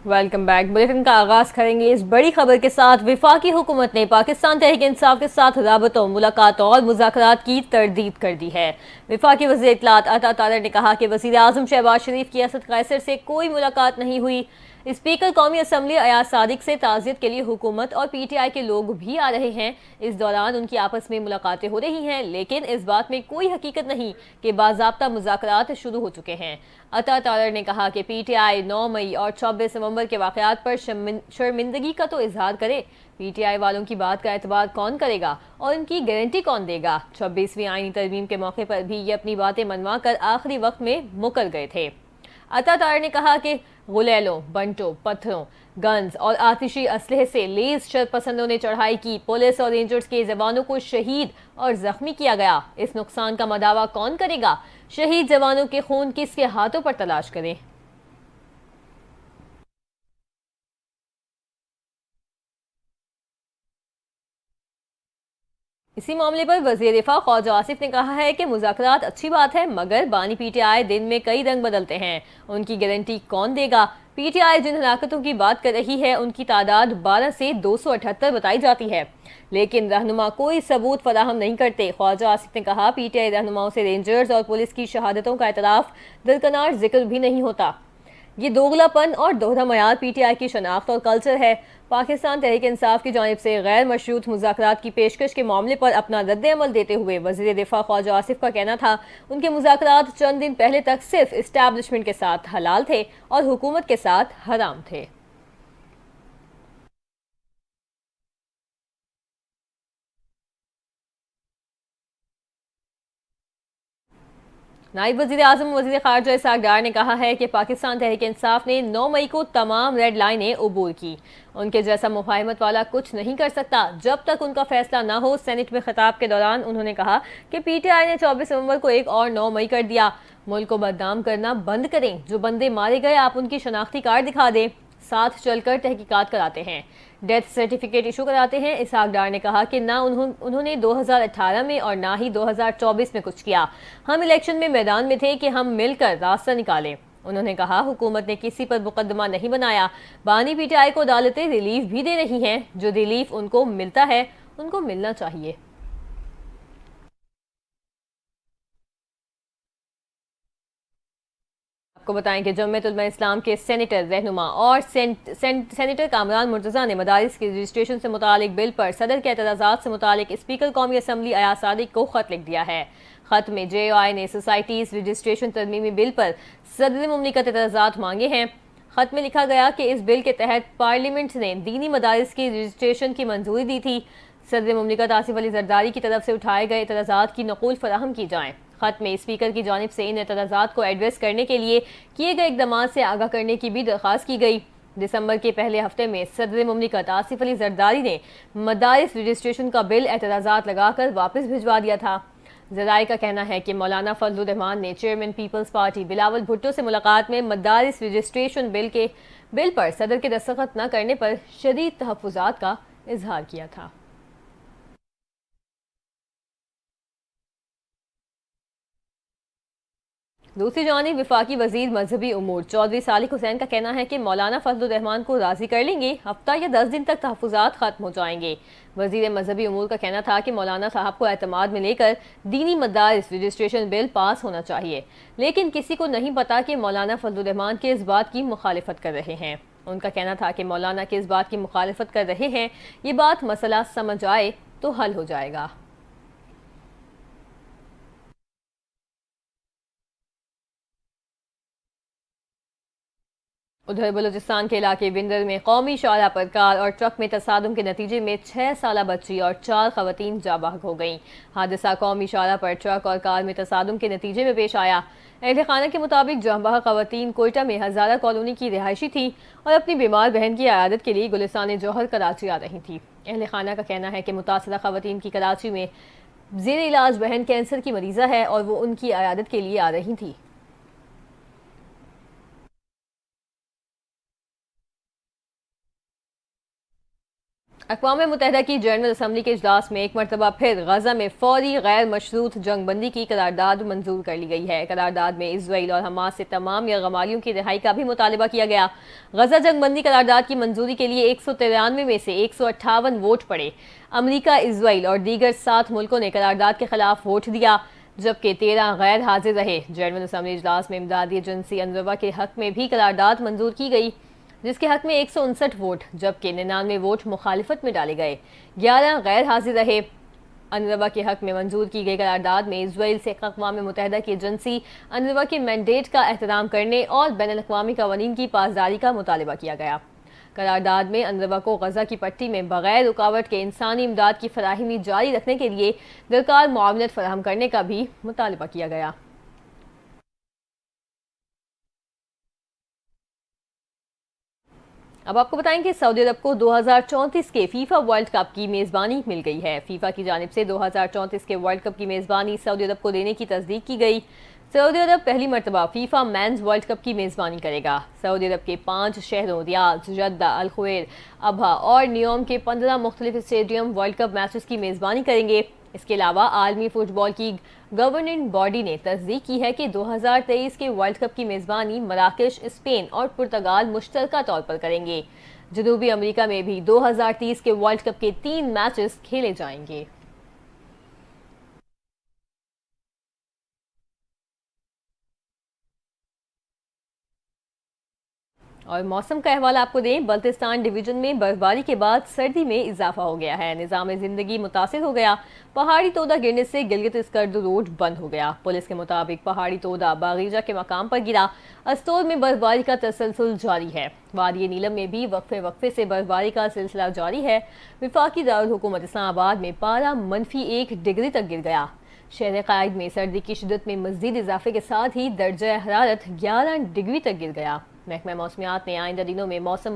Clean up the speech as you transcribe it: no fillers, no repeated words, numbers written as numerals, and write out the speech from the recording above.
Welcome back. Bulletin का आगाज करेंगे इस बड़ी खबर के साथ। वफाकी हुकूमत ने पाकिस्तान तहरीक इंसाफ के साथ राबतों, मुलाकातों और मुज़ाकरात की तरदीद कर दी है। वफाकी वज़ीर इत्तलात अता तारर ने कहा कि वज़ीर आज़म शहबाज शरीफ की असद कैसर से कोई मुलाकात नहीं हुई। स्पीकर कौमी असम्बली अयाज सादिक से ताज़ियत के लिए हुकूमत और PTI के लोग भी आ रहे हैं। इस दौरान उनकी आपस में मुलाकातें हो रही हैं, लेकिन इस बात में कोई हकीकत नहीं कि बाज़ाब्ता मुज़ाकरात शुरू हो चुके हैं। अता तारर ने कहा कि PTI 9 मई और 26 नवंबर के वाक़यात पर शर्मिंदगी का तो इजहार करे। PTI वालों की बात का एतबार कौन करेगा और उनकी गारंटी कौन देगा। 26वीं आईनी तरमीम के मौके पर भी ये अपनी बातें मनवा कर आखिरी वक्त में मुकर गए थे। अता तारर ने कहा कि गुलेलों, बंटों, पत्थरों, गन्स और आतिशी असलहे से लेस शरपसंदों ने चढ़ाई की। पुलिस और रेंजर्स के जवानों को शहीद और जख्मी किया गया। इस नुकसान का मदावा कौन करेगा। शहीद जवानों के खून किसके हाथों पर तलाश करें। इसी मामले पर वज़ीर दिफा ख्वाजा आसिफ ने कहा है कि मुज़ाकरात अच्छी बात है, मगर बानी PTI दिन में कई रंग बदलते हैं, उनकी गारंटी कौन देगा। PTI जिन हलाकतों की बात कर रही है उनकी तादाद 12 से 278 बताई जाती है, लेकिन रहनुमा कोई सबूत फराहम नहीं करते। ख्वाजा आसिफ ने कहा PTI रहनुमाओं से रेंजर्स और पुलिस की शहादतों का एतराफ़ दरकनार जिक्र भी नहीं होता। ये दोगलापन और दोहरा मयार PTI की शनाख्त और कल्चर है। पाकिस्तान तहरीक इंसाफ की जानिब से गैर मशरूत मुज़ाकरात की पेशकश के मामले पर अपना रद्द-ए-अमल देते हुए वज़ीर दिफा ख्वाजा आसिफ का कहना था उनके मुज़ाकरात चंद दिन पहले तक सिर्फ इस्टेब्लिशमेंट के साथ हलाल थे और हुकूमत के साथ हराम थे। नायब वज़ीर आज़म वज़ीर ख़ारजा इसहाक़ डार ने कहा है कि पाकिस्तान तहरीक इंसाफ ने 9 मई को तमाम रेड लाइनें अबूर की। उनके जैसा मुफाहिमत वाला कुछ नहीं कर सकता जब तक उनका फैसला ना हो। सेनेट में खिताब के दौरान उन्होंने कहा कि PTI ने 24 नवंबर को एक और 9 मई कर दिया। मुल्क को बदनाम करना बंद करें। जो बंदे मारे गए आप उनकी शनाख्ती कार्ड दिखा दें, साथ चलकर तहकीकात कराते हैं, डेथ सर्टिफिकेट इशू कराते हैं। इसहाक डार ने कहा कि ना उन्होंने 2018 में और ना ही 2024 में कुछ किया। हम इलेक्शन में मैदान में थे कि हम मिलकर रास्ता निकालें। उन्होंने कहा हुकूमत ने किसी पर मुकदमा नहीं बनाया। बानी PTI को अदालतें रिलीफ भी दे रही हैं। जो रिलीफ उनको मिलता है उनको मिलना चाहिए। आपको बताएं कि जमीयत उलमा इस्लाम के सेनेटर रहनुमा और सेनेटर कामरान मुर्तज़ा ने मदारिस की रजिस्ट्रेशन से मुतालिक बिल पर सदर के एतराज़ात से मुतालिक स्पीकर कौमी असम्बली अयाज सादिक को खत लिख दिया है। खत में JOI ने सोसाइटीज़ रजिस्ट्रेशन तरमीमी बिल पर सदर मुमलिकत एतराज़ात मांगे हैं। खत में लिखा गया कि इस बिल के तहत पार्लियामेंट ने दीनी मदारिस की रजिस्ट्रेशन की मंजूरी दी थी। सदर मुमलिकत आसिफ अली जरदारी की तरफ से उठाए गए एतराज़ात की नकूल फराहम की जाए। खत में स्पीकर की जानिब से इन एतराज़ात को एड्रेस करने के लिए किए गए इकदाम से आगाह करने की भी दरख्वास्त की गई। दिसंबर के पहले हफ्ते में सदर मुमलिकत आसिफ अली जरदारी ने मदारिस रजिस्ट्रेशन का बिल एतराज़ात लगाकर वापस भिजवा दिया था। जराए का कहना है कि मौलाना फजलुर रहमान ने chairman Peoples Party Bilawal Bhutto से मुलाकात में मदारिस रजिस्ट्रेशन बिल पर सदर के दस्तखत न करने पर शदीद तहफ़्फ़ुज़ात का इजहार किया था। दूसरी जानिब विफाकी वजीर मजहबी उमूर चौधरी सालिक हुसैन का कहना है कि मौलाना फजलुर रहमान को राजी कर लेंगे, हफ्ता या 10 दिन तक तहफ़्फ़ुज़ात खत्म हो जाएंगे। वजीर मजहबी उमूर का कहना था कि मौलाना साहब को एतमाद में लेकर दीनी मदारिस रजिस्ट्रेशन बिल पास होना चाहिए, लेकिन किसी को नहीं पता कि मौलाना फजलुर रहमान किस बात की मुखालिफत कर रहे हैं। उनका कहना था कि मौलाना किस बात की मुखालिफत कर रहे हैं, ये बात मसला समझ आए तो हल हो जाएगा। उधर बलूचिस्तान के इलाके बिंदर में कौमी शाहराह पर कार और ट्रक में तसादुम के नतीजे में 6 साला बच्ची और 4 खवातीन जाँ बहक हो गईं। हादसा कौमी शाहराह पर ट्रक और कार में तसादुम के नतीजे में पेश आया। अहल खाना के मुताबिक जाँ बहक खवातीन कोयटा में हजारा कॉलोनी की रिहायशी थी और अपनी बीमार बहन की आयादत के लिए गुलिस्तान जौहर कराची आ रही थी। अहल खाना का कहना है कि मुतासरा खवातीन की कराची में जेर इलाज बहन कैंसर की मरीजा है और वो उनकी आयादत के लिए आ रही थी। अक़वाम मुत्तहिदा की जनरल असम्बली के इजलास में एक मरतबा फिर गजा में फौरी गैर मशरूत जंगबंदी की करारदाद मंजूर कर ली गई है। करारदाद में इजराइल और हमास से तमाम यरगमालियों की रिहाई का भी मुतालबा किया गया। गजा जंगबंदी करारदाद की मंजूरी के लिए 193 में से 158 वोट पड़े। अमरीका, इजराइल और दीगर 7 मुल्कों ने करारदाद के खिलाफ वोट दिया, जबकि 13 गैर हाजिर रहे। जनरल असम्बली इजलास में इमदादी एजेंसी अनरवा के हक में भी करारदाद मंजूर की गई, जिसके हक में 159 वोट जबकि 99 वोट मुखालिफत में डाले गए। 11 गैर हाजिर रहे। अनरवा के हक में मंजूर की गई करारदाद में इजराइल से अक़वाम मुत्तहिदा की एजेंसी अनरवा के मैंडेट का एहतराम करने और बैन अल-अक़वामी क़वानीन की पासदारी का मुतालबा किया गया। करारदाद में अनरवा को गजा की पट्टी में बगैर रुकावट के इंसानी इमदाद की फराहमी जारी रखने के लिए दरकार मुआवनत फराहम करने का भी मुतालबा किया गया। अब आपको बताएं कि सऊदी अरब को 2034 के फीफा वर्ल्ड कप की मेज़बानी मिल गई है। फीफा की जानिब से 2034 के वर्ल्ड कप की मेज़बानी सऊदी अरब को देने की तस्दीक की गई। सऊदी अरब पहली मरतबा फीफा मेंस वर्ल्ड कप की मेज़बानी करेगा। सऊदी अरब के 5 शहरों रियाद, जद्दा, अल खुवैर, अबहा और नियोम के 15 मुख्तलिफ स्टेडियम वर्ल्ड कप मैचेस की मेज़बानी करेंगे। इसके अलावा आलमी फुटबॉल की गवर्निंग बॉडी ने तस्दीक की है कि 2023 के वर्ल्ड कप की मेज़बानी मराकश, स्पेन और पुर्तगाल मुश्तरका तौर पर करेंगे। जनूबी अमेरिका में भी 2030 के वर्ल्ड कप के 3 मैचेस खेले जाएंगे। और मौसम का अहवाल आपको दें, बल्तिस्तान डिवीजन में बर्फबारी के बाद सर्दी में इजाफा हो गया है। निज़ाम ज़िंदगी मुतासिर हो गया। पहाड़ी तोदा गिरने से गिलगित स्कर्द रोड बंद हो गया। पुलिस के मुताबिक पहाड़ी तोदा बागीजा के मकाम पर गिरा। अस्तोर में बर्फबारी का तसलसल जारी है। वादी नीलम में भी वक्फे वक्फे से बर्फबारी का सिलसिला जारी है। विफाकी दारुल हुकूमत इस्लामाबाद में पारा -1 डिग्री तक गिर गया। शहर कायद में सर्दी की शिद्दत में मज़ीद इजाफे के साथ ही दर्जा हरारत 11 डिग्री तक गिर गया। महकमा मौसमियात ने आइंदा दिनों में मौसम